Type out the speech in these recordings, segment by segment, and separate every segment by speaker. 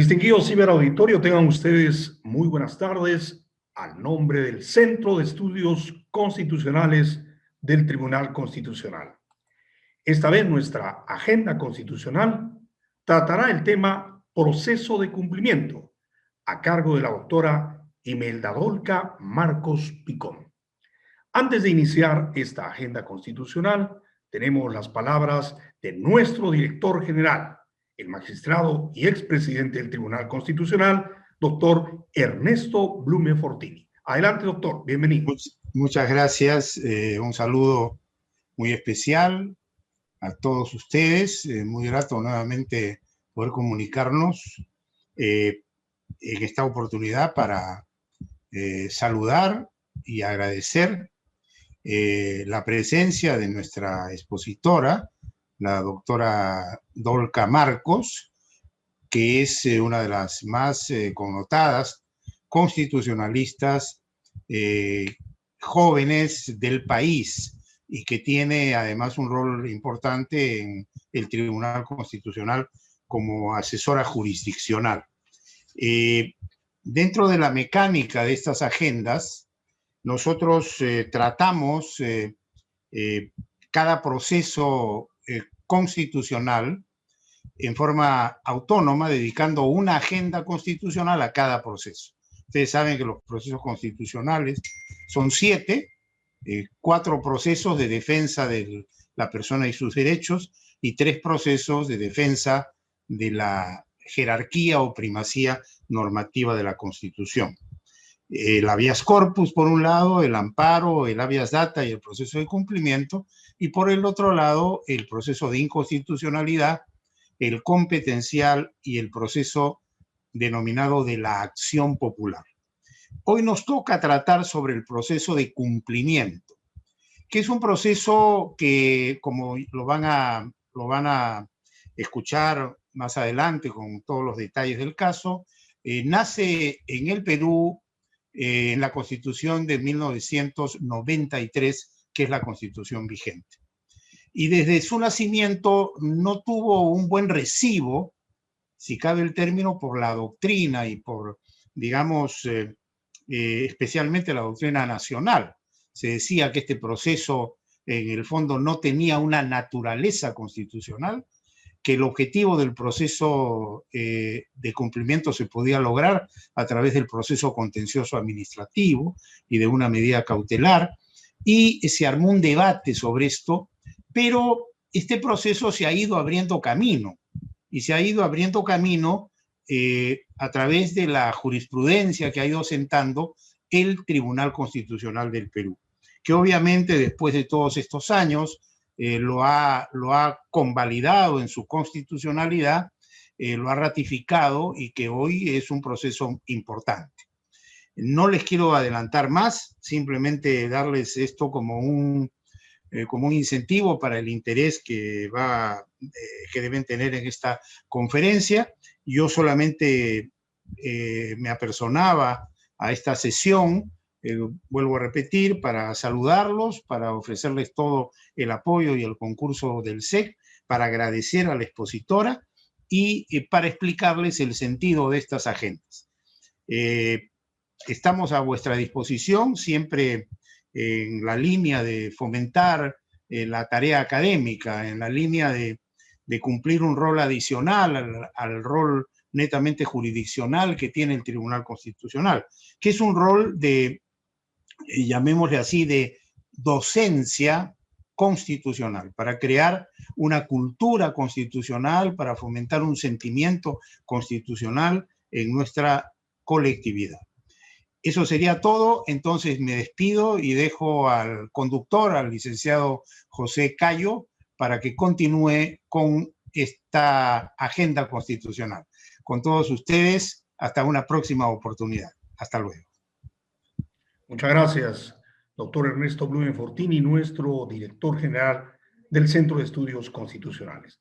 Speaker 1: Distinguido ciberauditorio, tengan ustedes muy buenas tardes al nombre del Centro de Estudios Constitucionales del Tribunal Constitucional. Esta vez nuestra agenda constitucional tratará el tema proceso de cumplimiento a cargo de la doctora Imelda Dolca Marcos Picón. Antes de iniciar esta agenda constitucional, tenemos las palabras de nuestro director general, el magistrado y expresidente del Tribunal Constitucional, doctor Ernesto Blume Fortini. Adelante, doctor, bienvenido.
Speaker 2: Muchas gracias, un saludo muy especial a todos ustedes, muy grato nuevamente poder comunicarnos en esta oportunidad para saludar y agradecer la presencia de nuestra expositora, la doctora Dolca Marcos, que es una de las más connotadas constitucionalistas jóvenes del país y que tiene además un rol importante en el Tribunal Constitucional como asesora jurisdiccional. Dentro de la mecánica de estas agendas, nosotros tratamos cada proceso constitucional en forma autónoma, dedicando una agenda constitucional a cada proceso. Ustedes saben que los procesos constitucionales son 7, 4 procesos de defensa de la persona y sus derechos y 3 procesos de defensa de la jerarquía o primacía normativa de la Constitución. El habeas corpus por un lado, el amparo, el habeas data y el proceso de cumplimiento, y por el otro lado el proceso de inconstitucionalidad, el competencial y el proceso denominado de la acción popular. Hoy nos toca tratar sobre el proceso de cumplimiento, que es un proceso que, como lo van a escuchar más adelante con todos los detalles del caso, nace en el Perú en la Constitución de 1993, que es la Constitución vigente. Y desde su nacimiento no tuvo un buen recibo, si cabe el término, por la doctrina y por, digamos, especialmente la doctrina nacional. Se decía que este proceso en el fondo no tenía una naturaleza constitucional, que el objetivo del proceso de cumplimiento se podía lograr a través del proceso contencioso administrativo y de una medida cautelar, y se armó un debate sobre esto, pero este proceso se ha ido abriendo camino, y se ha ido abriendo camino a través de la jurisprudencia que ha ido sentando el Tribunal Constitucional del Perú, que obviamente después de todos estos años lo ha convalidado en su constitucionalidad, lo ha ratificado y que hoy es un proceso importante. No les quiero adelantar más, simplemente darles esto como un incentivo para el interés que deben tener en esta conferencia. Yo solamente me apersonaba a esta sesión, vuelvo a repetir, para saludarlos, para ofrecerles todo el apoyo y el concurso del SEC, para agradecer a la expositora y para explicarles el sentido de estas agendas. Estamos a vuestra disposición, siempre en la línea de fomentar la tarea académica, en la línea de cumplir un rol adicional al rol netamente jurisdiccional que tiene el Tribunal Constitucional, que es un rol de, llamémosle así, de docencia constitucional, para crear una cultura constitucional, para fomentar un sentimiento constitucional en nuestra colectividad. Eso sería todo, entonces me despido y dejo al conductor, al licenciado José Cayo, para que continúe con esta agenda constitucional. Con todos ustedes, hasta una próxima oportunidad. Hasta luego.
Speaker 1: Muchas gracias, doctor Ernesto Blume Fortini, nuestro director general del Centro de Estudios Constitucionales.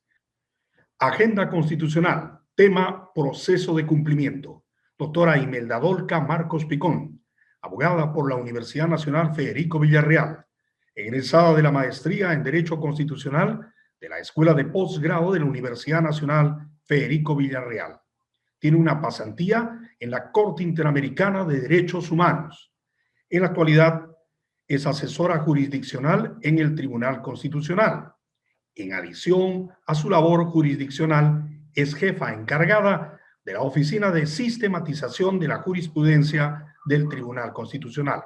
Speaker 1: Agenda constitucional, tema proceso de cumplimiento. Doctora Imelda Dolca Marcos Picón, abogada por la Universidad Nacional Federico Villarreal, egresada de la maestría en Derecho Constitucional de la Escuela de Posgrado de la Universidad Nacional Federico Villarreal. Tiene una pasantía en la Corte Interamericana de Derechos Humanos. En la actualidad es asesora jurisdiccional en el Tribunal Constitucional. En adición a su labor jurisdiccional, es jefa encargada de la Oficina de Sistematización de la Jurisprudencia del Tribunal Constitucional.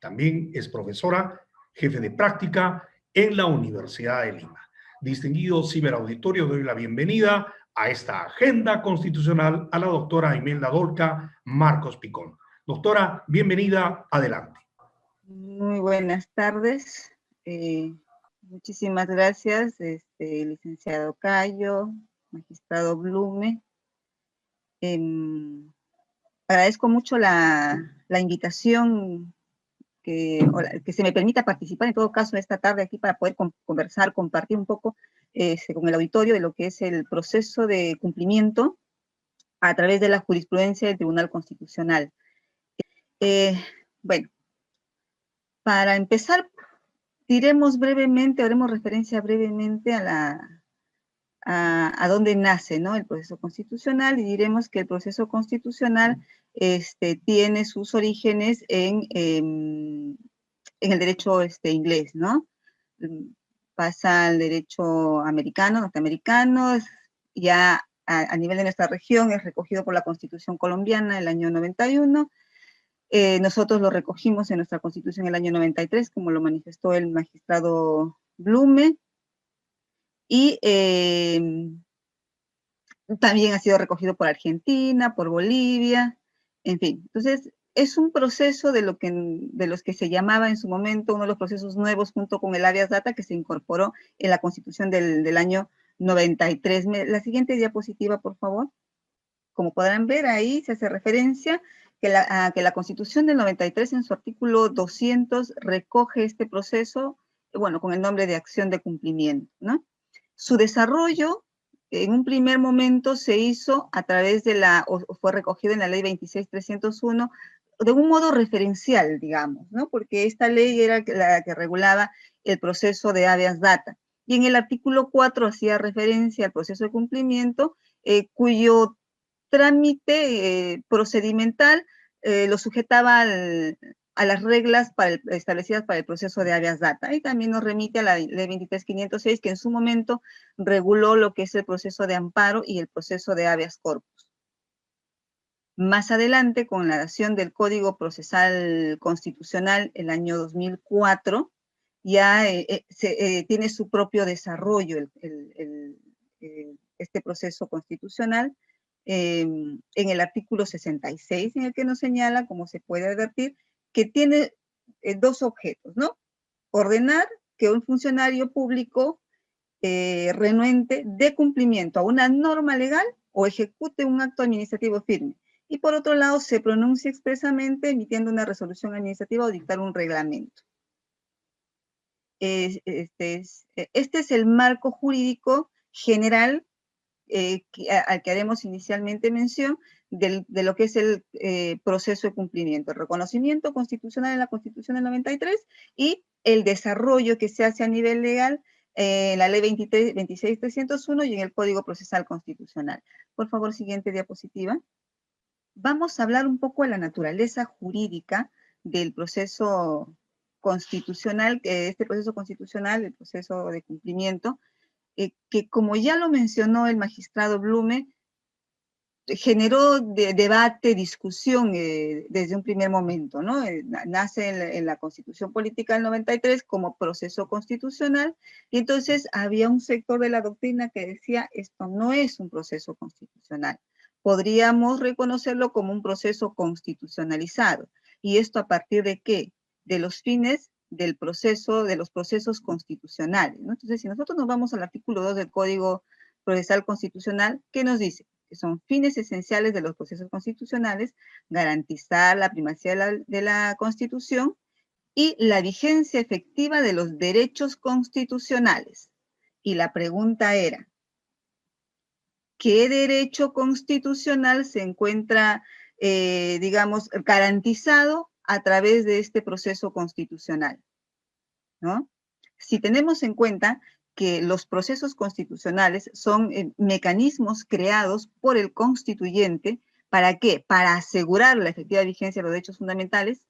Speaker 1: También es profesora, jefe de práctica en la Universidad de Lima. Distinguido ciberauditorio, doy la bienvenida a esta agenda constitucional a la doctora Imelda Dolca Marcos Picón. Doctora, bienvenida, adelante.
Speaker 3: Muy buenas tardes. Muchísimas gracias, licenciado Cayo, magistrado Blume. Agradezco mucho la invitación que se me permita participar en todo caso esta tarde aquí para poder conversar, compartir un poco con el auditorio de lo que es el proceso de cumplimiento a través de la jurisprudencia del Tribunal Constitucional. Bueno, para empezar, haremos referencia brevemente a dónde nace, ¿no?, el proceso constitucional, y diremos que el proceso constitucional tiene sus orígenes en el derecho inglés, ¿no? Pasa al derecho americano, norteamericano, ya a nivel de nuestra región es recogido por la Constitución colombiana en el año 91. Nosotros lo recogimos en nuestra Constitución en el año 93, como lo manifestó el magistrado Blume, y también ha sido recogido por Argentina, por Bolivia, en fin. Entonces, es un proceso de los que se llamaba en su momento uno de los procesos nuevos junto con el habeas data que se incorporó en la Constitución del año 93. La siguiente diapositiva, por favor. Como podrán ver, ahí se hace referencia a que la Constitución del 93 en su artículo 200 recoge este proceso, bueno, con el nombre de acción de cumplimiento, ¿no? Su desarrollo, en un primer momento, se hizo a través o fue recogido en la ley 26.301, de un modo referencial, digamos, ¿no? Porque esta ley era la que regulaba el proceso de habeas data. Y en el artículo 4 hacía referencia al proceso de cumplimiento, cuyo trámite procedimental lo sujetaba a las reglas establecidas para el proceso de habeas data. Y también nos remite a la ley 23.506, que en su momento reguló lo que es el proceso de amparo y el proceso de habeas corpus. Más adelante, con la dación del Código Procesal Constitucional el año 2004, ya tiene su propio desarrollo este proceso constitucional, en el artículo 66, en el que nos señala, como se puede advertir, que tiene dos objetos, ¿no? Ordenar que un funcionario público renuente dé cumplimiento a una norma legal o ejecute un acto administrativo firme. Y por otro lado, se pronuncia expresamente emitiendo una resolución administrativa o dictar un reglamento. Este es el marco jurídico general al que haremos inicialmente mención de lo que es el proceso de cumplimiento, el reconocimiento constitucional en la Constitución del 93 y el desarrollo que se hace a nivel legal en la ley 26.301 y en el Código Procesal Constitucional. Por favor, siguiente diapositiva. Vamos a hablar un poco de la naturaleza jurídica del proceso constitucional, este proceso constitucional, el proceso de cumplimiento, que como ya lo mencionó el magistrado Blume, generó debate, discusión desde un primer momento, ¿no? Nace en la Constitución Política del 93 como proceso constitucional, y entonces había un sector de la doctrina que decía, esto no es un proceso constitucional. Podríamos reconocerlo como un proceso constitucionalizado. ¿Y esto a partir de qué? De los fines del proceso, de los procesos constitucionales, ¿no? Entonces, si nosotros nos vamos al artículo 2 del Código Procesal Constitucional, ¿qué nos dice? Que son fines esenciales de los procesos constitucionales, garantizar la primacía de la Constitución y la vigencia efectiva de los derechos constitucionales. Y la pregunta era, ¿qué derecho constitucional se encuentra, digamos, garantizado a través de este proceso constitucional? ¿No? Si tenemos en cuenta que los procesos constitucionales son mecanismos creados por el constituyente. ¿Para qué? Para asegurar la efectiva vigencia de los derechos fundamentales.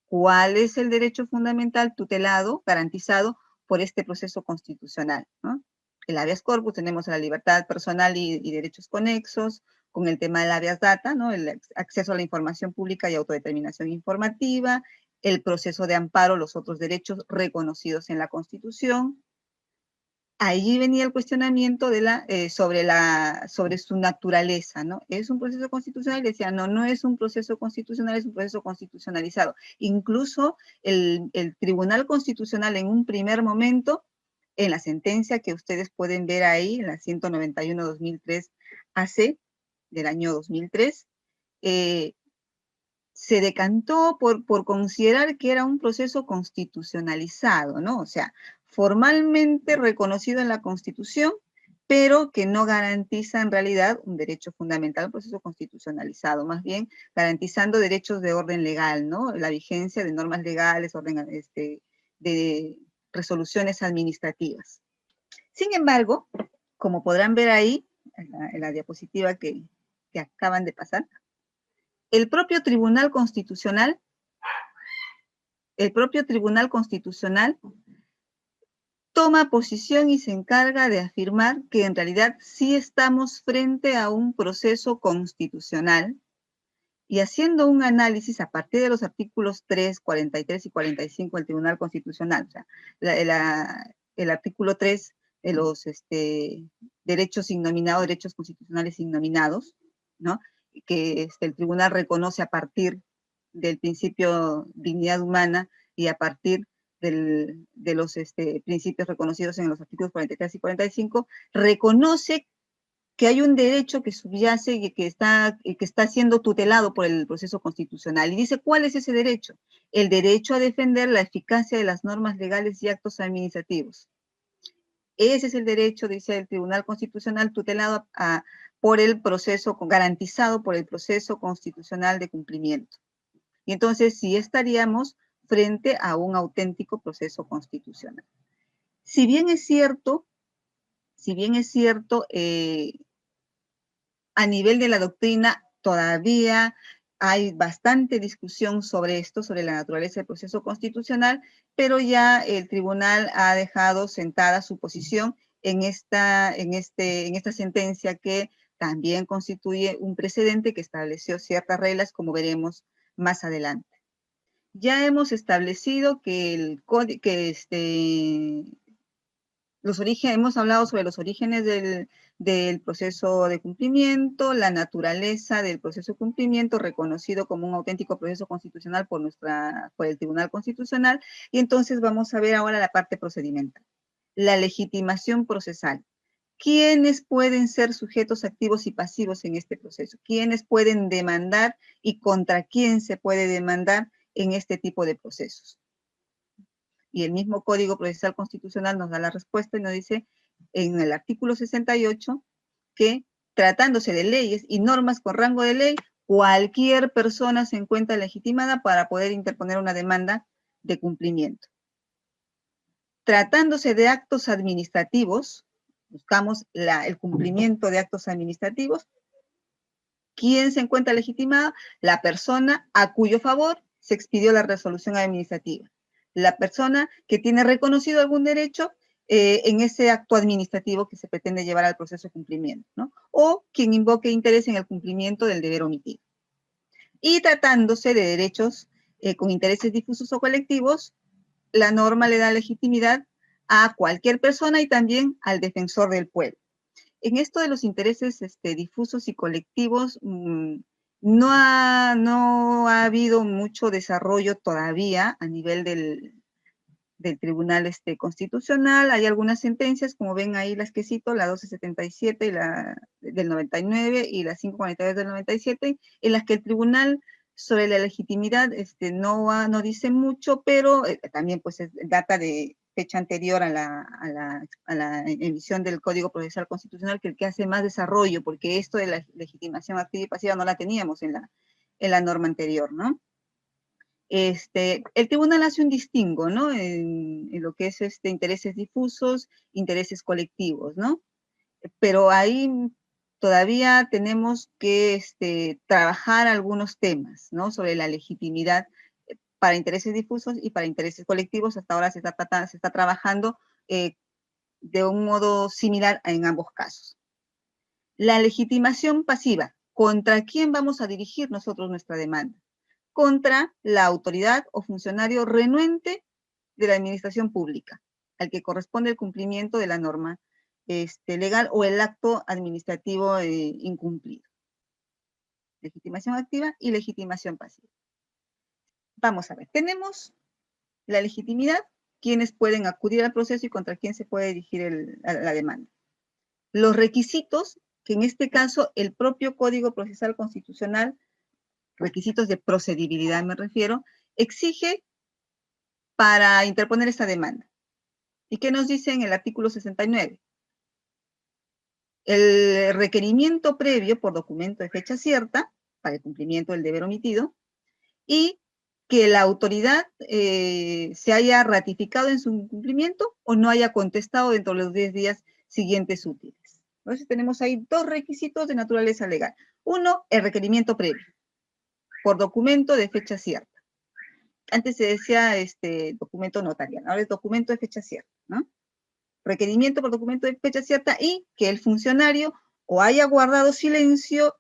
Speaker 3: ¿Cuál es el derecho fundamental tutelado, garantizado por este proceso constitucional, ¿no? El habeas corpus, tenemos la libertad personal y derechos conexos, con el tema del habeas data, ¿no? El acceso a la información pública y autodeterminación informativa, el proceso de amparo, los otros derechos reconocidos en la Constitución. Allí venía el cuestionamiento de sobre su naturaleza, ¿no? ¿Es un proceso constitucional? Y decía, no, no es un proceso constitucional, es un proceso constitucionalizado. Incluso el Tribunal Constitucional en un primer momento, en la sentencia que ustedes pueden ver ahí, en la 191-2003 AC, del año 2003, se decantó por considerar que era un proceso constitucionalizado, ¿no? O sea, formalmente reconocido en la Constitución, pero que no garantiza en realidad un derecho fundamental, un proceso constitucionalizado, más bien garantizando derechos de orden legal, ¿no? La vigencia de normas legales, de resoluciones administrativas. Sin embargo, como podrán ver ahí, en la diapositiva que acaban de pasar, el propio Tribunal Constitucional toma posición y se encarga de afirmar que en realidad sí estamos frente a un proceso constitucional, y haciendo un análisis a partir de los artículos 3, 43 y 45 del Tribunal Constitucional, o sea, el artículo 3 de los derechos innominados, derechos constitucionales innominados, ¿no? Que el tribunal reconoce a partir del principio dignidad humana y a partir de los principios reconocidos en los artículos 43 y 45, reconoce que hay un derecho que subyace y que está siendo tutelado por el proceso constitucional. Y dice, ¿cuál es ese derecho? El derecho a defender la eficacia de las normas legales y actos administrativos. Ese es el derecho, dice el Tribunal Constitucional, tutelado por el proceso, garantizado por el proceso constitucional de cumplimiento. Y entonces sí estaríamos frente a un auténtico proceso constitucional. Si bien es cierto, a nivel de la doctrina todavía hay bastante discusión sobre esto, sobre la naturaleza del proceso constitucional, pero ya el tribunal ha dejado sentada su posición en esta sentencia, que también constituye un precedente que estableció ciertas reglas, como veremos más adelante. Ya hemos establecido que hemos hablado sobre los orígenes del proceso de cumplimiento, la naturaleza del proceso de cumplimiento, reconocido como un auténtico proceso constitucional por el Tribunal Constitucional, y entonces vamos a ver ahora la parte procedimental. La legitimación procesal. ¿Quiénes pueden ser sujetos activos y pasivos en este proceso? ¿Quiénes pueden demandar y contra quién se puede demandar en este tipo de procesos? Y el mismo Código Procesal Constitucional nos da la respuesta y nos dice en el artículo 68 que, tratándose de leyes y normas con rango de ley, cualquier persona se encuentra legitimada para poder interponer una demanda de cumplimiento. Tratándose de actos administrativos, buscamos el cumplimiento de actos administrativos. ¿Quién se encuentra legitimada? La persona a cuyo favor se expidió la resolución administrativa. La persona que tiene reconocido algún derecho en ese acto administrativo que se pretende llevar al proceso de cumplimiento, ¿no? O quien invoque interés en el cumplimiento del deber omitido. Y tratándose de derechos con intereses difusos o colectivos, la norma le da legitimidad a cualquier persona y también al defensor del pueblo. En esto de los intereses difusos y colectivos, no ha habido mucho desarrollo todavía a nivel del Tribunal Constitucional. Hay algunas sentencias, como ven ahí las que cito, la 1277 y la del 99 y la 542 del 97, en las que el tribunal sobre la legitimidad no dice mucho, pero también pues data de fecha anterior a la emisión del Código Procesal Constitucional, que el que hace más desarrollo, porque esto de la legitimación activa y pasiva no la teníamos en la norma anterior, ¿no? El tribunal hace un distingo, ¿no? En lo que es intereses difusos, intereses colectivos, ¿no? Pero ahí todavía tenemos que trabajar algunos temas, ¿no? Sobre la legitimidad para intereses difusos y para intereses colectivos. Hasta ahora se está trabajando de un modo similar en ambos casos. La legitimación pasiva. ¿Contra quién vamos a dirigir nosotros nuestra demanda? Contra la autoridad o funcionario renuente de la administración pública, al que corresponde el cumplimiento de la norma legal o el acto administrativo incumplido. Legitimación activa y legitimación pasiva. Vamos a ver, tenemos la legitimidad, quiénes pueden acudir al proceso y contra quién se puede dirigir la demanda. Los requisitos, que en este caso el propio Código Procesal Constitucional, requisitos de procedibilidad me refiero, exige para interponer esta demanda. ¿Y qué nos dice en el artículo 69? El requerimiento previo por documento de fecha cierta, para el cumplimiento del deber omitido, y que la autoridad se haya ratificado en su cumplimiento o no haya contestado dentro de los 10 días siguientes útiles. Entonces tenemos ahí dos requisitos de naturaleza legal. Uno, el requerimiento previo, por documento de fecha cierta. Antes se decía documento notarial, ahora es documento de fecha cierta, ¿no? Requerimiento por documento de fecha cierta y que el funcionario o haya guardado silencio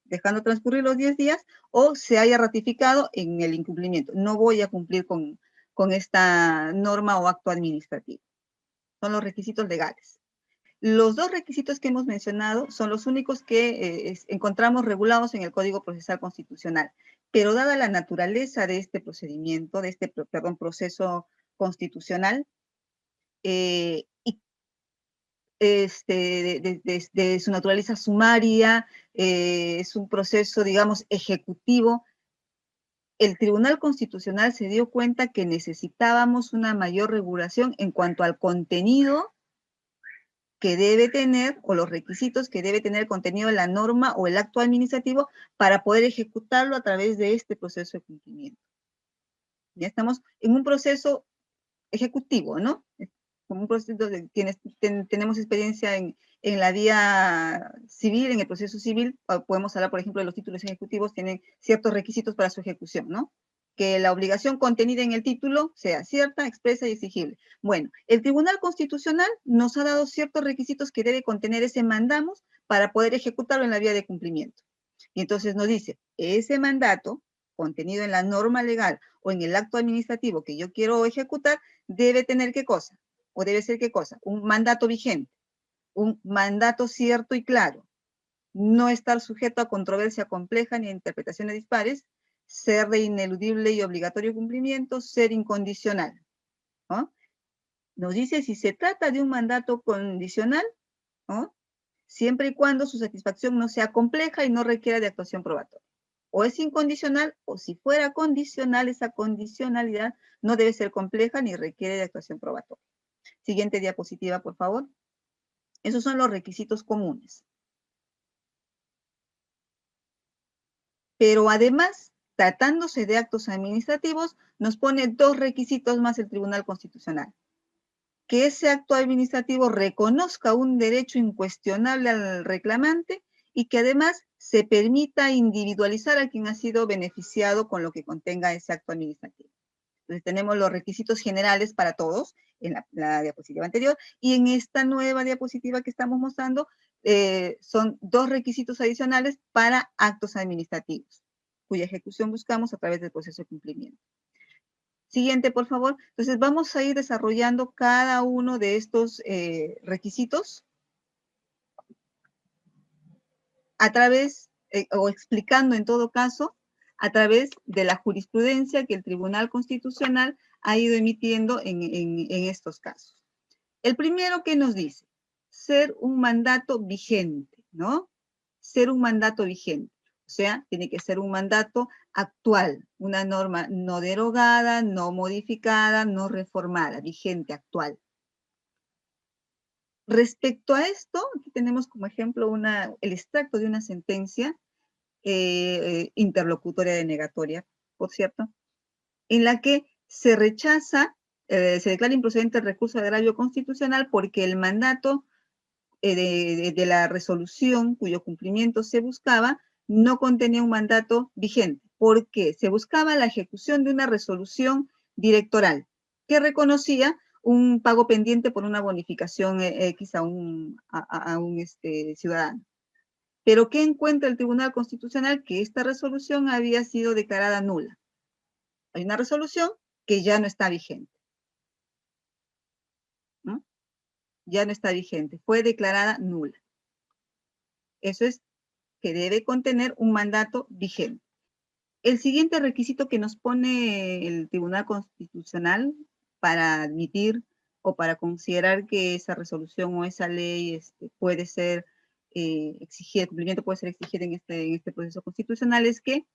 Speaker 3: dejando transcurrir los 10 días o se haya ratificado en el incumplimiento. No voy a cumplir con esta norma o acto administrativo. Son los requisitos legales. Los dos requisitos que hemos mencionado son los únicos que encontramos regulados en el Código Procesal Constitucional. Pero dada la naturaleza de este procedimiento, de proceso constitucional, y de su naturaleza sumaria, es un proceso, digamos, ejecutivo, el Tribunal Constitucional se dio cuenta que necesitábamos una mayor regulación en cuanto al contenido que debe tener, o los requisitos que debe tener el contenido de la norma o el acto administrativo para poder ejecutarlo a través de este proceso de cumplimiento. Ya estamos en un proceso ejecutivo, ¿no? Como un proceso de quienes tenemos experiencia en la vía civil, en el proceso civil, podemos hablar, por ejemplo, de los títulos ejecutivos, tienen ciertos requisitos para su ejecución, ¿no? Que la obligación contenida en el título sea cierta, expresa y exigible. Bueno, el Tribunal Constitucional nos ha dado ciertos requisitos que debe contener ese mandamos para poder ejecutarlo en la vía de cumplimiento. Y entonces nos dice, ese mandato contenido en la norma legal o en el acto administrativo que yo quiero ejecutar, debe tener ¿qué cosa? ¿O debe ser qué cosa? Un mandato vigente, un mandato cierto y claro, no estar sujeto a controversia compleja ni a interpretaciones dispares, ser de ineludible y obligatorio cumplimiento, ser incondicional, ¿no? Nos dice si se trata de un mandato condicional, ¿no? Siempre y cuando su satisfacción no sea compleja y no requiera de actuación probatoria. O es incondicional, o si fuera condicional, esa condicionalidad no debe ser compleja ni requiere de actuación probatoria. Siguiente diapositiva, por favor. Esos son los requisitos comunes. Pero además, tratándose de actos administrativos, nos pone dos requisitos más el Tribunal Constitucional. Que ese acto administrativo reconozca un derecho incuestionable al reclamante y que además se permita individualizar a quien ha sido beneficiado con lo que contenga ese acto administrativo. Entonces tenemos los requisitos generales para todos en la diapositiva anterior y en esta nueva diapositiva que estamos mostrando son dos requisitos adicionales para actos administrativos, cuya ejecución buscamos a través del proceso de cumplimiento. Siguiente, por favor. Entonces vamos a ir desarrollando cada uno de estos requisitos a través, o explicando en todo caso, a través de la jurisprudencia que el Tribunal Constitucional ha ido emitiendo en estos casos. El primero que nos dice, ser un mandato vigente, ¿no? Ser un mandato vigente. O sea, tiene que ser un mandato actual, una norma no derogada, no modificada, no reformada, vigente, actual. Respecto a esto, aquí tenemos como ejemplo el extracto de una sentencia interlocutoria denegatoria, por cierto, en la que se rechaza, se declara improcedente el recurso de agravio constitucional porque el mandato de la resolución cuyo cumplimiento se buscaba no contenía un mandato vigente. ¿Por qué? Se buscaba la ejecución de una resolución directoral que reconocía un pago pendiente por una bonificación X a un ciudadano. Pero ¿qué encuentra el Tribunal Constitucional? Que esta resolución había sido declarada nula. Hay una resolución que ya no está vigente. ¿No? Ya no está vigente, fue declarada nula. Eso es que debe contener un mandato vigente. El siguiente requisito que nos pone el Tribunal Constitucional para admitir o para considerar que esa resolución o esa ley puede ser exigida, el cumplimiento puede ser exigido en este proceso constitucional, es que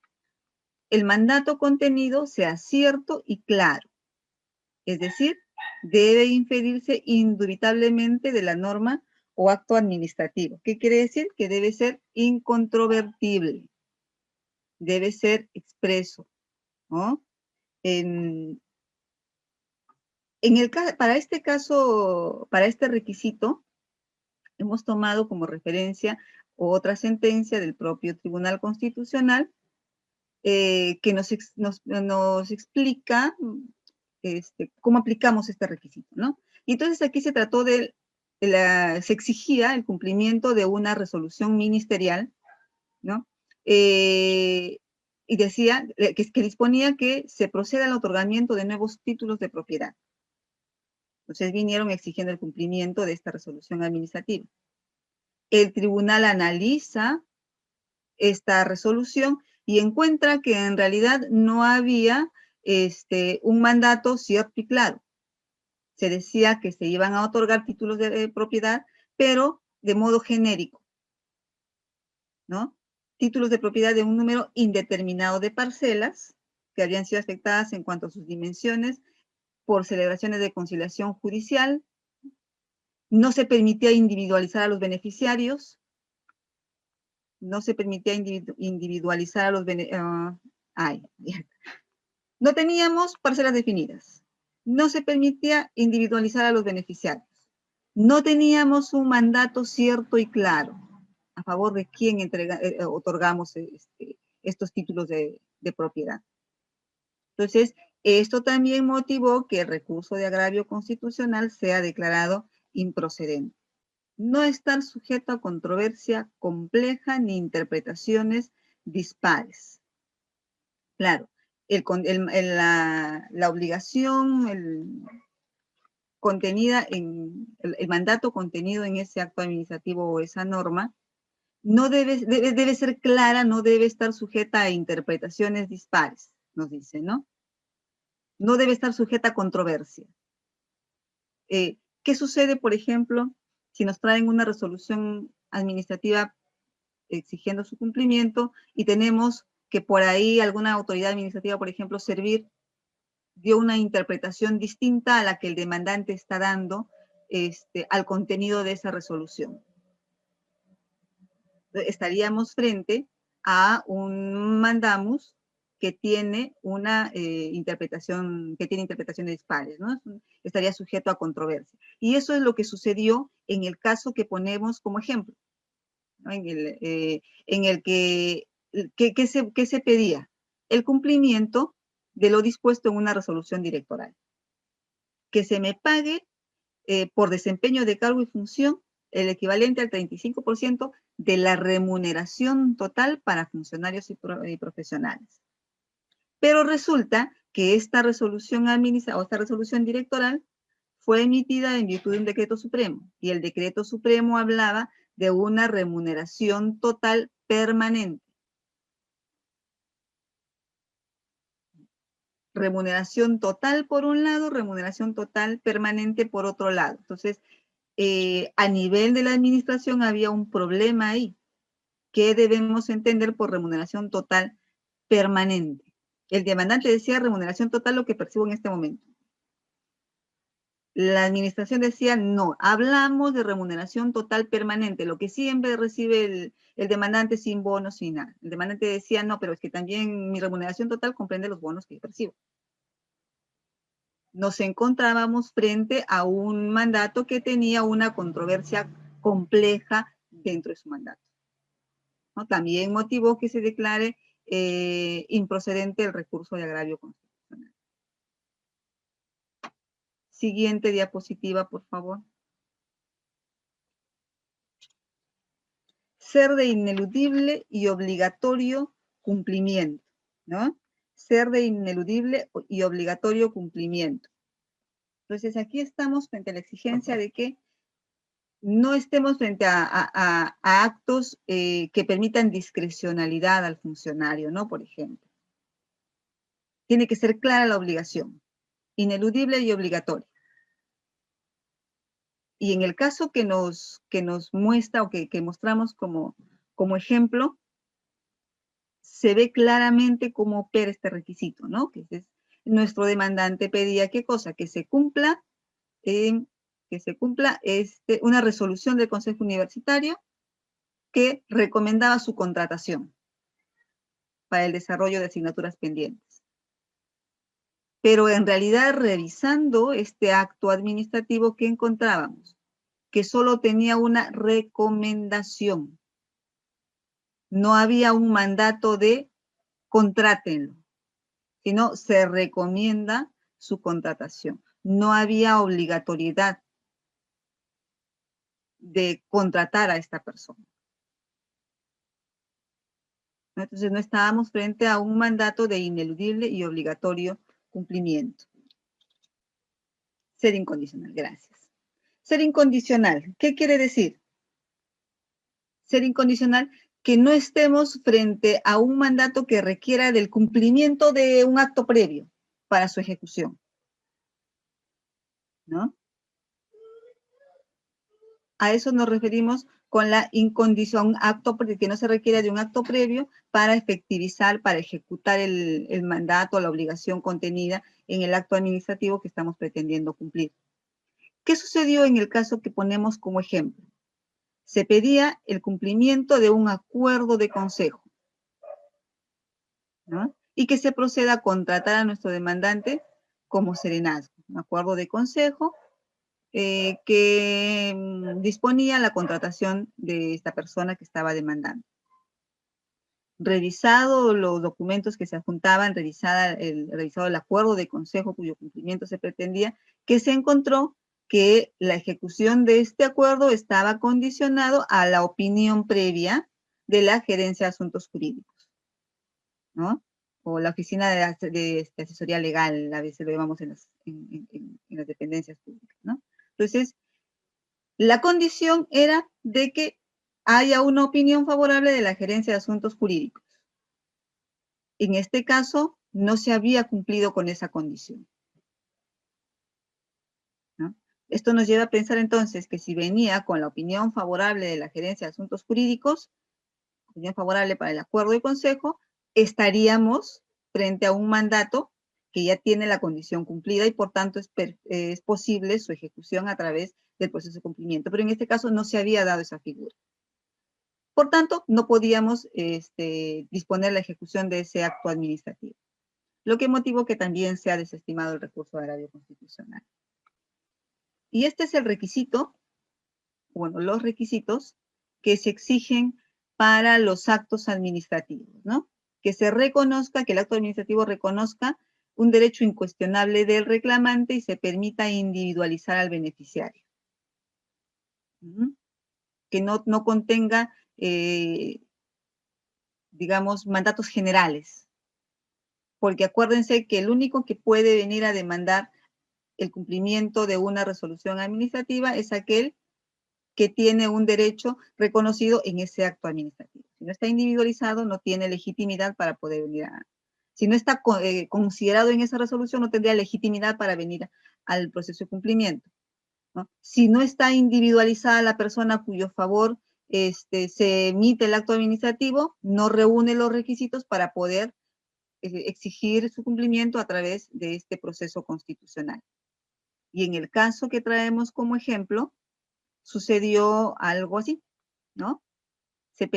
Speaker 3: el mandato contenido sea cierto y claro. Es decir, debe inferirse indubitablemente de la norma o acto administrativo. ¿Qué quiere decir? Que debe ser incontrovertible, debe ser expreso, ¿no? Para este caso, para este requisito, hemos tomado como referencia otra sentencia del propio Tribunal Constitucional que nos explica cómo aplicamos este requisito, ¿no? Y entonces aquí se trató se exigía el cumplimiento de una resolución ministerial, ¿no? Y decía que disponía que se proceda al otorgamiento de nuevos títulos de propiedad. Entonces vinieron exigiendo el cumplimiento de esta resolución administrativa. El tribunal analiza esta resolución y encuentra que en realidad no había un mandato cierto y claro. Se decía que se iban a otorgar títulos de propiedad, pero de modo genérico, ¿no? Títulos de propiedad de un número indeterminado de parcelas que habían sido afectadas en cuanto a sus dimensiones por celebraciones de conciliación judicial. No se permitía individualizar a los beneficiarios. No se permitía individualizar a los beneficiarios. No teníamos parcelas definidas. No se permitía individualizar a los beneficiarios. No teníamos un mandato cierto y claro a favor de quién otorgamos estos títulos de propiedad. Entonces, esto también motivó que el recurso de agravio constitucional sea declarado improcedente. No estar sujeto a controversia compleja ni interpretaciones dispares. Claro, la obligación contenida el mandato contenido en ese acto administrativo o esa norma no debe ser clara, no debe estar sujeta a interpretaciones dispares, nos dice, ¿no? No debe estar sujeta a controversia. ¿Qué sucede, por ejemplo, si nos traen una resolución administrativa exigiendo su cumplimiento y tenemos que por ahí alguna autoridad administrativa, por ejemplo, dio una interpretación distinta a la que el demandante está dando al contenido de esa resolución? Estaríamos frente a un mandamus que tiene una interpretaciones dispares, ¿no? Estaría sujeto a controversia. Y eso es lo que sucedió en el caso que ponemos como ejemplo, ¿no? En el que se pedía el cumplimiento de lo dispuesto en una resolución directoral. Que se me pague por desempeño de cargo y función el equivalente al 35% de la remuneración total para funcionarios y profesionales. Pero resulta que esta resolución o esta resolución directoral fue emitida en virtud de un decreto supremo, y el decreto supremo hablaba de una remuneración total permanente. Remuneración total por un lado, remuneración total permanente por otro lado. Entonces, a nivel de la administración había un problema ahí. ¿Qué debemos entender por remuneración total permanente? El demandante decía remuneración total lo que percibo en este momento. La administración decía no, hablamos de remuneración total permanente, lo que siempre recibe el demandante sin bonos, sin nada. El demandante decía no, pero es que también mi remuneración total comprende los bonos que yo percibo. nos encontrábamos frente a un mandato que tenía una controversia compleja dentro de su mandato, ¿no? También motivó que se declare improcedente el recurso de agravio constitucional. Siguiente diapositiva, por favor. Ser de ineludible y obligatorio cumplimiento, ¿no? Ser de ineludible y obligatorio cumplimiento. Entonces, aquí estamos frente a la exigencia de que no estemos frente a actos que permitan discrecionalidad al funcionario, ¿no? Por ejemplo. Tiene que ser clara la obligación, ineludible y obligatoria. Y en el caso que nos muestra o que mostramos como ejemplo, se ve claramente cómo opera este requisito, ¿no? Que es, nuestro demandante pedía qué cosa, que se cumpla una resolución del Consejo Universitario que recomendaba su contratación para el desarrollo de asignaturas pendientes. Pero en realidad, revisando este acto administrativo, ¿qué encontrábamos? Que solo tenía una recomendación. No había un mandato de contrátenlo, sino se recomienda su contratación. No había obligatoriedad de contratar a esta persona. Entonces no estábamos frente a un mandato de ineludible y obligatorio cumplimiento. Ser incondicional, gracias. Ser incondicional, ¿qué quiere decir? Ser incondicional, que no estemos frente a un mandato que requiera del cumplimiento de un acto previo para su ejecución, ¿no? A eso nos referimos con la incondición, acto que no se requiere de un acto previo para efectivizar, para ejecutar el mandato o la obligación contenida en el acto administrativo que estamos pretendiendo cumplir. ¿Qué sucedió en el caso que ponemos como ejemplo? Se pedía el cumplimiento de un acuerdo de consejo, ¿no? Y que se proceda a contratar a nuestro demandante como serenazgo, un acuerdo de consejo que disponía la contratación de esta persona que estaba demandando. Revisado los documentos que se adjuntaban, revisado el acuerdo de consejo cuyo cumplimiento se pretendía, que se encontró que la ejecución de este acuerdo estaba condicionado a la opinión previa de la Gerencia de Asuntos Jurídicos, ¿no? O la Oficina de Asesoría Legal, a veces lo llamamos en las dependencias públicas, ¿no? Entonces, la condición era de que haya una opinión favorable de la Gerencia de Asuntos Jurídicos. En este caso, no se había cumplido con esa condición, ¿no? Esto nos lleva a pensar entonces que si venía con la opinión favorable de la Gerencia de Asuntos Jurídicos, opinión favorable para el acuerdo de consejo, estaríamos frente a un mandato que ya tiene la condición cumplida y por tanto es posible su ejecución a través del proceso de cumplimiento. Pero en este caso no se había dado esa figura. Por tanto, no podíamos disponer la ejecución de ese acto administrativo, lo que motivó que también sea desestimado el recurso de agravio constitucional. Y este es el requisito, bueno, los requisitos que se exigen para los actos administrativos, ¿no? Que se reconozca, que el acto administrativo reconozca un derecho incuestionable del reclamante y se permita individualizar al beneficiario. Que no contenga, digamos, mandatos generales. Porque acuérdense que el único que puede venir a demandar el cumplimiento de una resolución administrativa es aquel que tiene un derecho reconocido en ese acto administrativo. Si no está individualizado, no tiene legitimidad para poder venir a... Si no está considerado en esa resolución, no tendría legitimidad para venir al proceso de cumplimiento, ¿no? Si no está individualizada la persona a cuyo favor se emite el acto administrativo, no reúne los requisitos para poder exigir su cumplimiento a través de este proceso constitucional. Y en el caso que traemos como ejemplo, sucedió algo así, ¿no? Se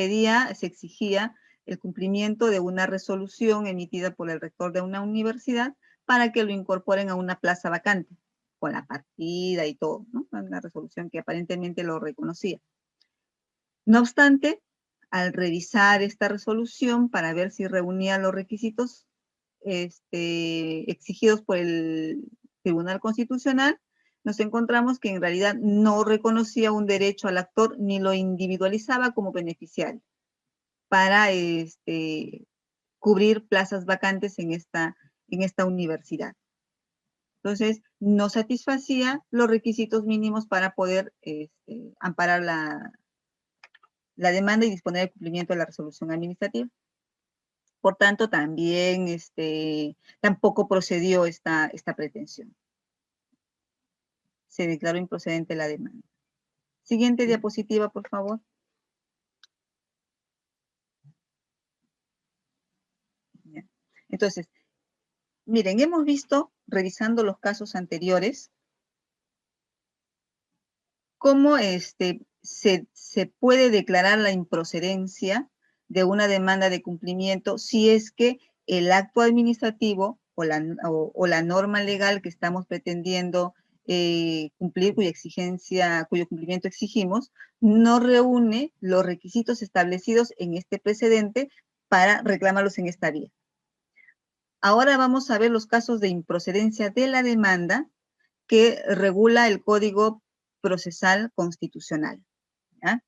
Speaker 3: exigía el cumplimiento de una resolución emitida por el rector de una universidad para que lo incorporen a una plaza vacante, con la partida y todo, ¿no? Una resolución que aparentemente lo reconocía. No obstante, al revisar esta resolución para ver si reunía los requisitos exigidos por el Tribunal Constitucional, nos encontramos que en realidad no reconocía un derecho al actor ni lo individualizaba como beneficiario para cubrir plazas vacantes en esta universidad. Entonces, no satisfacía los requisitos mínimos para poder amparar la demanda y disponer del cumplimiento de la resolución administrativa. Por tanto, también tampoco procedió esta pretensión. Se declaró improcedente la demanda. Siguiente diapositiva, por favor. Entonces, miren, hemos visto, revisando los casos anteriores, cómo se puede declarar la improcedencia de una demanda de cumplimiento si es que el acto administrativo o la norma legal que estamos pretendiendo cumplir, cuyo cumplimiento exigimos, no reúne los requisitos establecidos en este precedente para reclamarlos en esta vía. Ahora vamos a ver los casos de improcedencia de la demanda que regula el Código Procesal Constitucional. ¿Ya?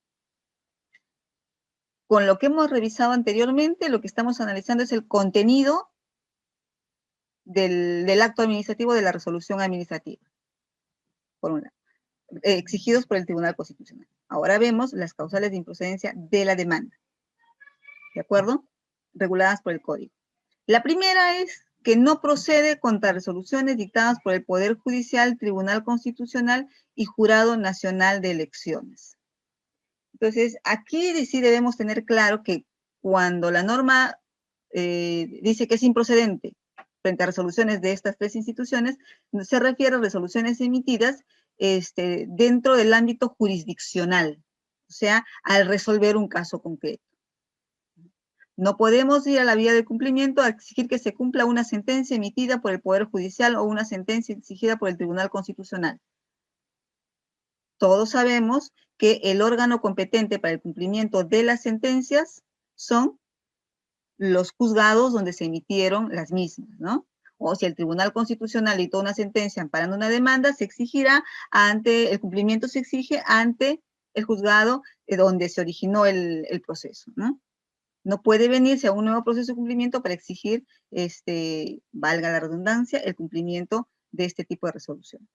Speaker 3: Con lo que hemos revisado anteriormente, lo que estamos analizando es el contenido del acto administrativo de la resolución administrativa, por un lado, exigidos por el Tribunal Constitucional. Ahora vemos las causales de improcedencia de la demanda, ¿de acuerdo? Reguladas por el Código. La primera es que no procede contra resoluciones dictadas por el Poder Judicial, Tribunal Constitucional y Jurado Nacional de Elecciones. Entonces, aquí sí debemos tener claro que cuando la norma dice que es improcedente frente a resoluciones de estas tres instituciones, se refiere a resoluciones emitidas dentro del ámbito jurisdiccional, o sea, al resolver un caso concreto. No podemos ir a la vía del cumplimiento a exigir que se cumpla una sentencia emitida por el Poder Judicial o una sentencia exigida por el Tribunal Constitucional. Todos sabemos que el órgano competente para el cumplimiento de las sentencias son los juzgados donde se emitieron las mismas, ¿no? O si el Tribunal Constitucional dictó una sentencia amparando una demanda, el cumplimiento se exige ante el juzgado donde se originó el proceso, ¿no? No puede venirse a un nuevo proceso de cumplimiento para exigir, valga la redundancia, el cumplimiento de este tipo de resolución.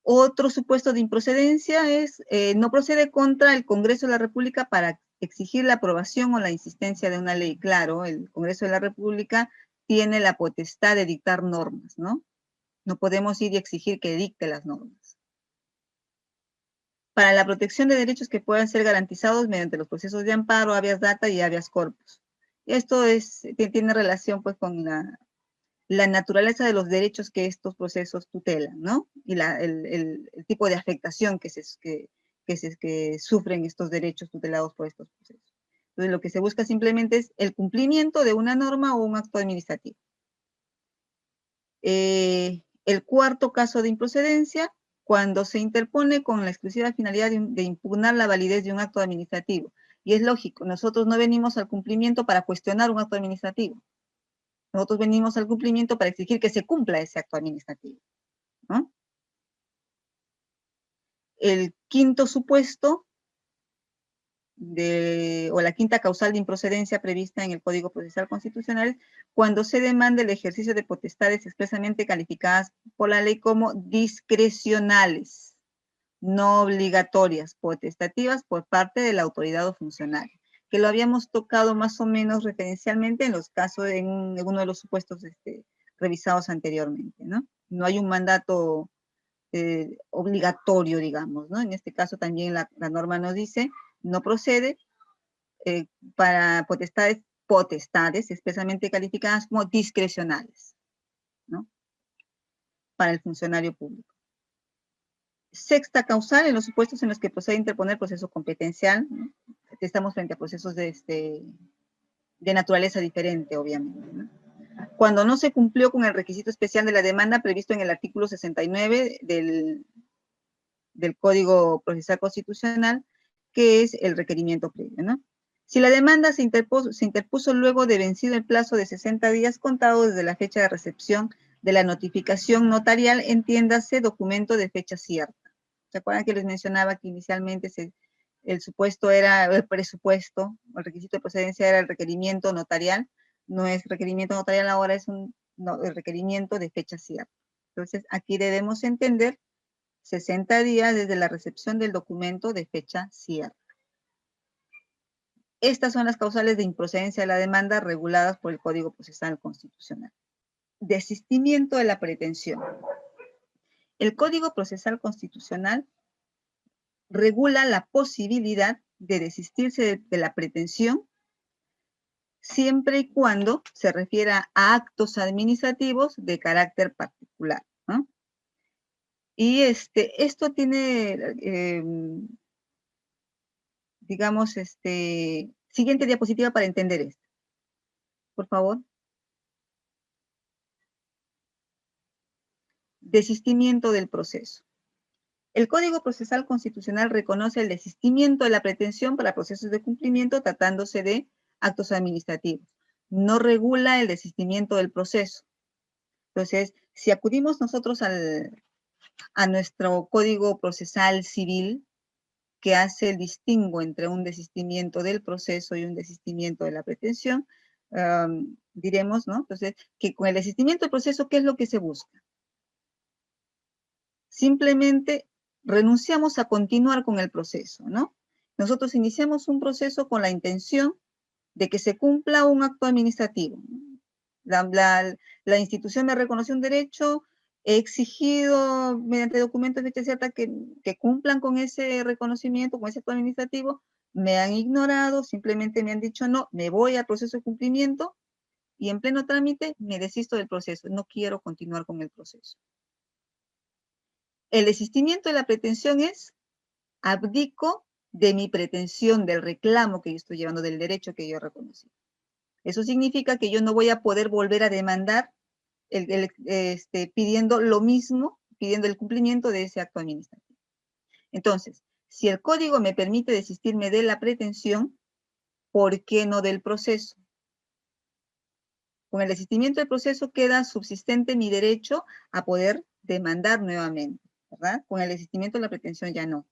Speaker 3: Otro supuesto de improcedencia es, no procede contra el Congreso de la República para exigir la aprobación o la insistencia de una ley. Claro, el Congreso de la República tiene la potestad de dictar normas, ¿no? No podemos ir y exigir que dicte las normas. Para la protección de derechos que puedan ser garantizados mediante los procesos de amparo, habeas data y habeas corpus. Esto tiene relación pues con la naturaleza de los derechos que estos procesos tutelan, ¿no? Y el tipo de afectación que sufren estos derechos tutelados por estos procesos. Entonces, lo que se busca simplemente es el cumplimiento de una norma o un acto administrativo. El cuarto caso de improcedencia, cuando se interpone con la exclusiva finalidad de impugnar la validez de un acto administrativo. Y es lógico, nosotros no venimos al cumplimiento para cuestionar un acto administrativo. Nosotros venimos al cumplimiento para exigir que se cumpla ese acto administrativo, ¿no? El quinto supuesto o la quinta causal de improcedencia prevista en el Código Procesal Constitucional, cuando se demanda el ejercicio de potestades expresamente calificadas por la ley como discrecionales, no obligatorias, potestativas por parte de la autoridad o funcionario, que lo habíamos tocado más o menos referencialmente en los casos, en uno de los supuestos revisados anteriormente, ¿no? No hay un mandato obligatorio, digamos, ¿no? En este caso también la norma nos dice, no procede para potestades expresamente calificadas como discrecionales, ¿no? Para el funcionario público. Sexta causal, en los supuestos en los que procede a interponer proceso competencial, ¿no? Estamos frente a procesos de naturaleza diferente, obviamente, ¿no? Cuando no se cumplió con el requisito especial de la demanda previsto en el artículo 69 del Código Procesal Constitucional, que es el requerimiento previo, ¿no? Si la demanda se interpuso luego de vencido el plazo de 60 días contados desde la fecha de recepción de la notificación notarial, entiéndase documento de fecha cierta. ¿Se acuerdan que les mencionaba que inicialmente el supuesto era el presupuesto, el requisito de procedencia era el requerimiento notarial? No es requerimiento notarial ahora, es el requerimiento de fecha cierta. Entonces, aquí debemos entender 60 días desde la recepción del documento de fecha cierta. Estas son las causales de improcedencia de la demanda reguladas por el Código Procesal Constitucional. Desistimiento de la pretensión. El Código Procesal Constitucional regula la posibilidad de desistirse de la pretensión siempre y cuando se refiera a actos administrativos de carácter particular, ¿no? Y esto tiene, digamos, siguiente diapositiva para entender esto. Por favor. Desistimiento del proceso. El Código Procesal Constitucional reconoce el desistimiento de la pretensión para procesos de cumplimiento tratándose de actos administrativos. No regula el desistimiento del proceso. Entonces, si acudimos nosotros a nuestro Código Procesal Civil, que hace el distingo entre un desistimiento del proceso y un desistimiento de la pretensión, diremos, ¿no? Entonces, que con el desistimiento del proceso, ¿qué es lo que se busca? Simplemente renunciamos a continuar con el proceso, ¿no? Nosotros iniciamos un proceso con la intención de que se cumpla un acto administrativo. La institución me reconoció un derecho, he exigido mediante documentos de fecha cierta que cumplan con ese reconocimiento, con ese acto administrativo, me han ignorado, simplemente me han dicho no, me voy al proceso de cumplimiento y en pleno trámite me desisto del proceso, no quiero continuar con el proceso. El desistimiento de la pretensión es abdico de mi pretensión, del reclamo que yo estoy llevando, del derecho que yo reconocí. Eso significa que yo no voy a poder volver a demandar pidiendo lo mismo, pidiendo el cumplimiento de ese acto administrativo. Entonces, si el código me permite desistirme de la pretensión, ¿por qué no del proceso? Con el desistimiento del proceso queda subsistente mi derecho a poder demandar nuevamente, ¿verdad? Con el desistimiento de la pretensión ya no.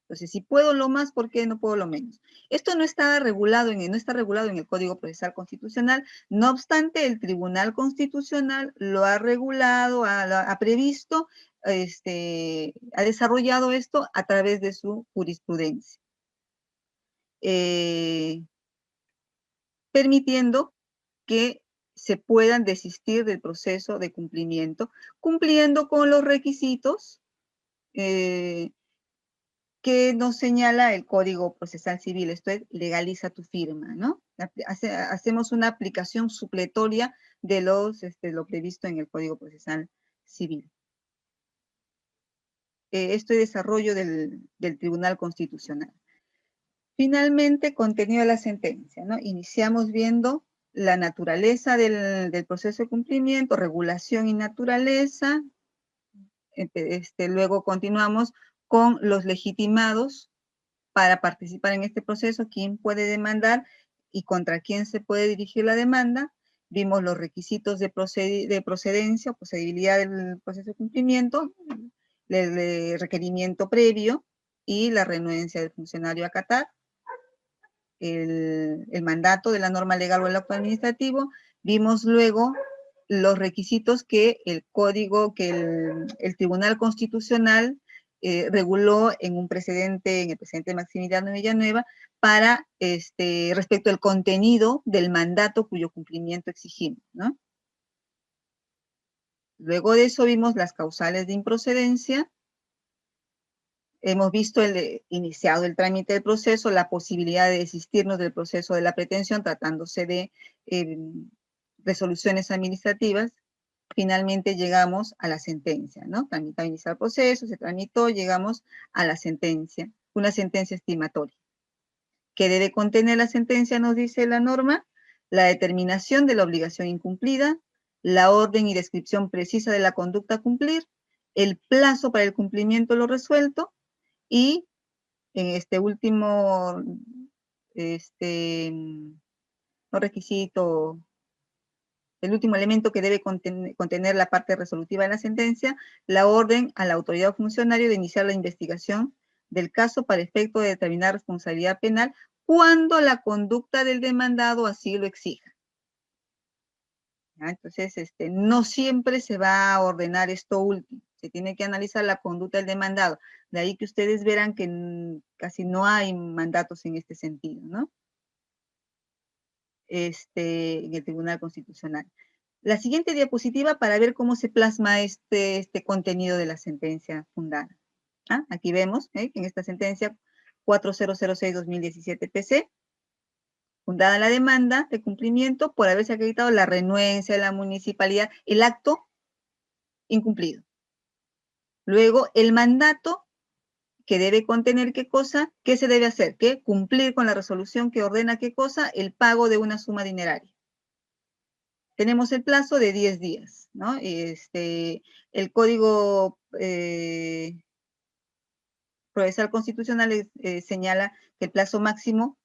Speaker 3: Entonces, si puedo lo más, ¿por qué no puedo lo menos? Esto no está regulado en el Código Procesal Constitucional. No obstante, el Tribunal Constitucional lo ha regulado, ha previsto, ha desarrollado esto a través de su jurisprudencia. Permitiendo que se puedan desistir del proceso de cumplimiento, cumpliendo con los requisitos que nos señala el Código Procesal Civil, esto es, legaliza tu firma, ¿no? Hacemos una aplicación supletoria de lo previsto en el Código Procesal Civil. Esto es desarrollo del Tribunal Constitucional. Finalmente, contenido de la sentencia, ¿no? Iniciamos viendo la naturaleza del proceso de cumplimiento, regulación y naturaleza. Luego continuamos con los legitimados para participar en este proceso, quién puede demandar y contra quién se puede dirigir la demanda. Vimos los requisitos de procedencia o procedibilidad del proceso de cumplimiento, el requerimiento previo y la renuencia del funcionario a acatar, el mandato de la norma legal o el acto administrativo. Vimos luego los requisitos que el Tribunal Constitucional reguló en el precedente Maximiliano Villanueva para respecto al contenido del mandato cuyo cumplimiento exigimos, ¿no? Luego de eso vimos las causales de improcedencia. Hemos visto iniciado el trámite del proceso, la posibilidad de desistirnos del proceso de la pretensión tratándose de resoluciones administrativas. Finalmente llegamos a la sentencia, ¿no? Tramitado iniciar el proceso, se tramitó, llegamos a la sentencia, una sentencia estimatoria. ¿Qué debe contener la sentencia? Nos dice la norma, la determinación de la obligación incumplida, la orden y descripción precisa de la conducta a cumplir, el plazo para el cumplimiento de lo resuelto y en este último no requisito, el último elemento que debe contener la parte resolutiva de la sentencia, la orden a la autoridad o funcionario de iniciar la investigación del caso para efecto de determinar responsabilidad penal cuando la conducta del demandado así lo exija. ¿Ya? Entonces, no siempre se va a ordenar esto último. Se tiene que analizar la conducta del demandado. De ahí que ustedes verán que casi no hay mandatos en este sentido, ¿no? En el Tribunal Constitucional. La siguiente diapositiva para ver cómo se plasma este contenido de la sentencia fundada. ¿Ah? Aquí vemos que en esta sentencia 4006-2017 PC, fundada la demanda de cumplimiento por haberse acreditado la renuencia de la municipalidad, el acto incumplido. Luego, el mandato que debe contener qué cosa, qué se debe hacer, que cumplir con la resolución que ordena qué cosa, el pago de una suma dineraria. Tenemos el plazo de 10 días, ¿no? El Código Procesal Constitucional señala que el plazo máximo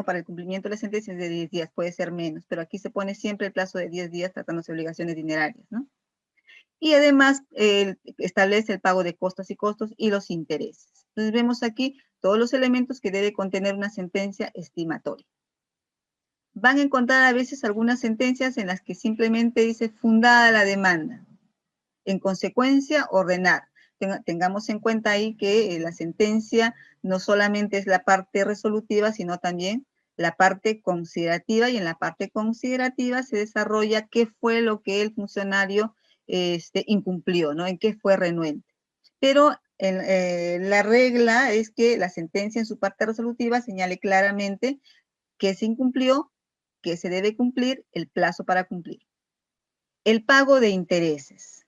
Speaker 3: para el cumplimiento de la sentencia es de 10 días, puede ser menos, pero aquí se pone siempre el plazo de 10 días tratándose de obligaciones dinerarias, ¿no? Y además establece el pago de costas y los intereses. Entonces vemos aquí todos los elementos que debe contener una sentencia estimatoria. Van a encontrar a veces algunas sentencias en las que simplemente dice fundada la demanda. En consecuencia, ordenar. Tengamos en cuenta ahí que la sentencia no solamente es la parte resolutiva, sino también la parte considerativa, y en la parte considerativa se desarrolla qué fue lo que el funcionario incumplió, ¿no? En qué fue renuente. Pero la regla es que la sentencia en su parte resolutiva señale claramente qué se incumplió, qué se debe cumplir, el plazo para cumplir. El pago de intereses.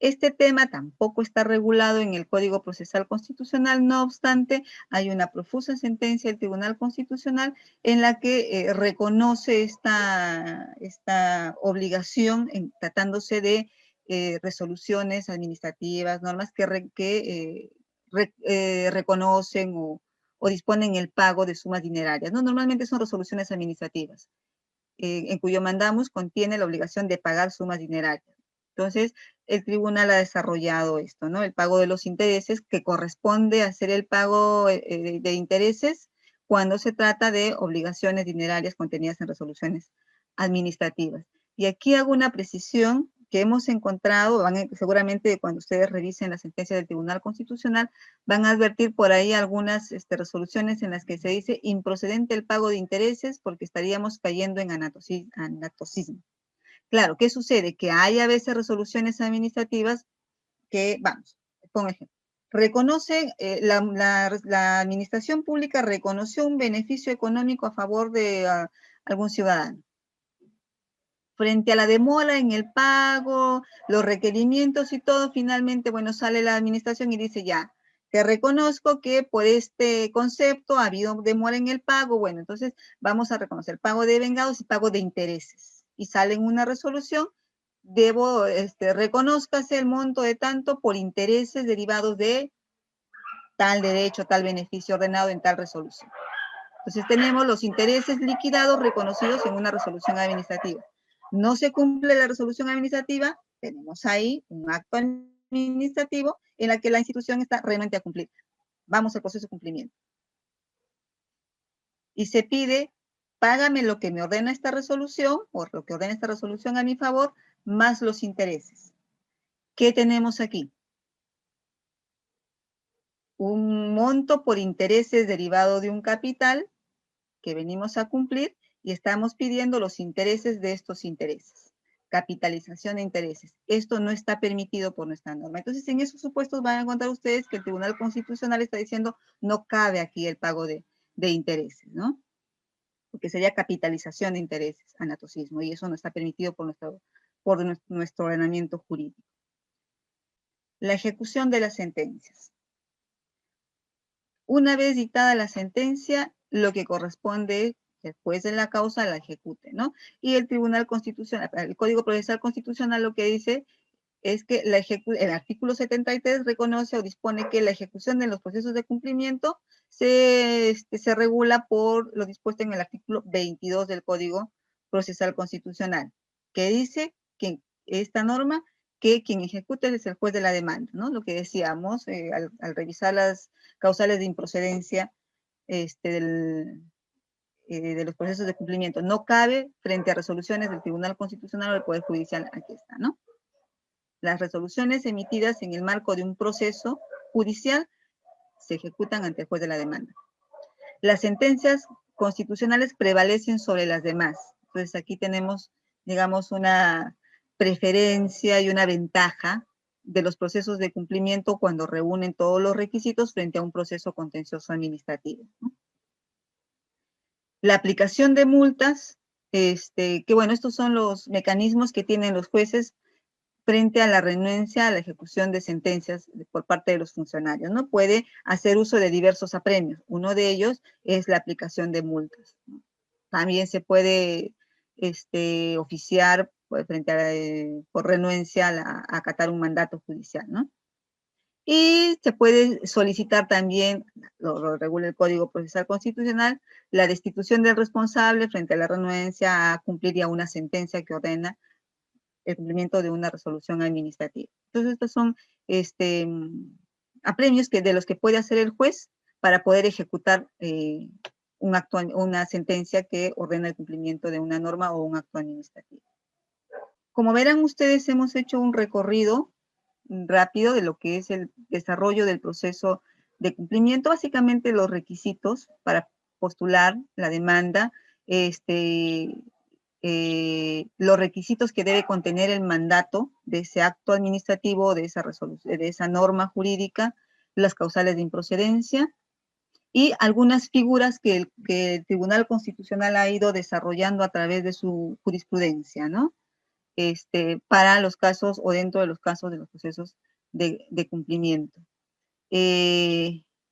Speaker 3: Este tema tampoco está regulado en el Código Procesal Constitucional, no obstante, hay una profusa sentencia del Tribunal Constitucional en la que reconoce esta obligación tratándose de resoluciones administrativas, normas que reconocen o disponen el pago de sumas dinerarias, ¿no? Normalmente son resoluciones administrativas, en cuyo mandamos contiene la obligación de pagar sumas dinerarias. Entonces, el tribunal ha desarrollado esto, ¿no? El pago de los intereses, que corresponde a hacer el pago de intereses cuando se trata de obligaciones dinerarias contenidas en resoluciones administrativas. Y aquí hago una precisión que hemos encontrado, seguramente cuando ustedes revisen la sentencia del Tribunal Constitucional, van a advertir por ahí algunas resoluciones en las que se dice improcedente el pago de intereses porque estaríamos cayendo en anatocismo. Claro, ¿qué sucede? Que hay a veces resoluciones administrativas que, vamos, pongo ejemplo, reconoce, la administración pública reconoció un beneficio económico a favor de algún ciudadano. Frente a la demora en el pago, los requerimientos y todo, finalmente, bueno, sale la administración y dice ya, te reconozco que por este concepto ha habido demora en el pago, bueno, entonces vamos a reconocer pago de vengados y pago de intereses. Y sale en una resolución, reconózcase el monto de tanto por intereses derivados de tal derecho, tal beneficio ordenado en tal resolución. Entonces tenemos los intereses liquidados reconocidos en una resolución administrativa. No se cumple la resolución administrativa, tenemos ahí un acto administrativo en la que la institución está renuente a cumplir. Vamos al proceso de cumplimiento. Y se pide, págame lo que me ordena esta resolución, o lo que ordena esta resolución a mi favor, más los intereses. ¿Qué tenemos aquí? Un monto por intereses derivado de un capital que venimos a cumplir y estamos pidiendo los intereses de estos intereses. Capitalización de intereses. Esto no está permitido por nuestra norma. Entonces, en esos supuestos van a encontrar ustedes que el Tribunal Constitucional está diciendo no cabe aquí el pago de intereses, ¿no? Porque sería capitalización de intereses, anatocismo, y eso no está permitido por nuestro ordenamiento jurídico. La ejecución de las sentencias. Una vez dictada la sentencia, lo que corresponde el juez de la causa la ejecute, ¿no? Y el Tribunal Constitucional, el Código Procesal Constitucional lo que dice es que el artículo 73 reconoce o dispone que la ejecución de los procesos de cumplimiento se regula por lo dispuesto en el artículo 22 del Código Procesal Constitucional, que dice que esta norma, que quien ejecuta es el juez de la demanda, ¿no? Lo que decíamos al revisar las causales de improcedencia de los procesos de cumplimiento. No cabe frente a resoluciones del Tribunal Constitucional o del Poder Judicial, aquí está, ¿no? Las resoluciones emitidas en el marco de un proceso judicial se ejecutan ante el juez de la demanda. Las sentencias constitucionales prevalecen sobre las demás. Entonces aquí tenemos, digamos, una preferencia y una ventaja de los procesos de cumplimiento cuando reúnen todos los requisitos frente a un proceso contencioso administrativo, ¿no? La aplicación de multas, que bueno, estos son los mecanismos que tienen los jueces frente a la renuencia a la ejecución de sentencias por parte de los funcionarios, ¿no? Puede hacer uso de diversos apremios. Uno de ellos es la aplicación de multas, ¿no? También se puede oficiar pues, por renuencia a acatar un mandato judicial, ¿no? Y se puede solicitar también, lo regula el Código Procesal Constitucional, la destitución del responsable frente a la renuencia a cumplir ya una sentencia que ordena el cumplimiento de una resolución administrativa. Entonces, estos son apremios de los que puede hacer el juez para poder ejecutar una sentencia que ordena el cumplimiento de una norma o un acto administrativo. Como verán ustedes, hemos hecho un recorrido rápido de lo que es el desarrollo del proceso de cumplimiento, básicamente los requisitos para postular la demanda, los requisitos que debe contener el mandato de ese acto administrativo, de esa resolución, de esa norma jurídica, las causales de improcedencia y algunas figuras que el Tribunal Constitucional ha ido desarrollando a través de su jurisprudencia, ¿no? Para los casos o dentro de los casos de los procesos de cumplimiento.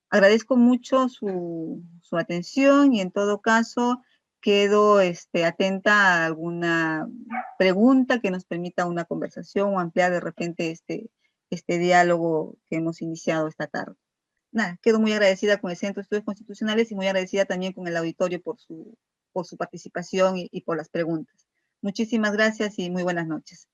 Speaker 3: Agradezco mucho su atención y en todo caso quedo atenta a alguna pregunta que nos permita una conversación o ampliar de repente este diálogo que hemos iniciado esta tarde. Nada, quedo muy agradecida con el Centro de Estudios Constitucionales y muy agradecida también con el auditorio por su participación y por las preguntas. Muchísimas gracias y muy buenas noches.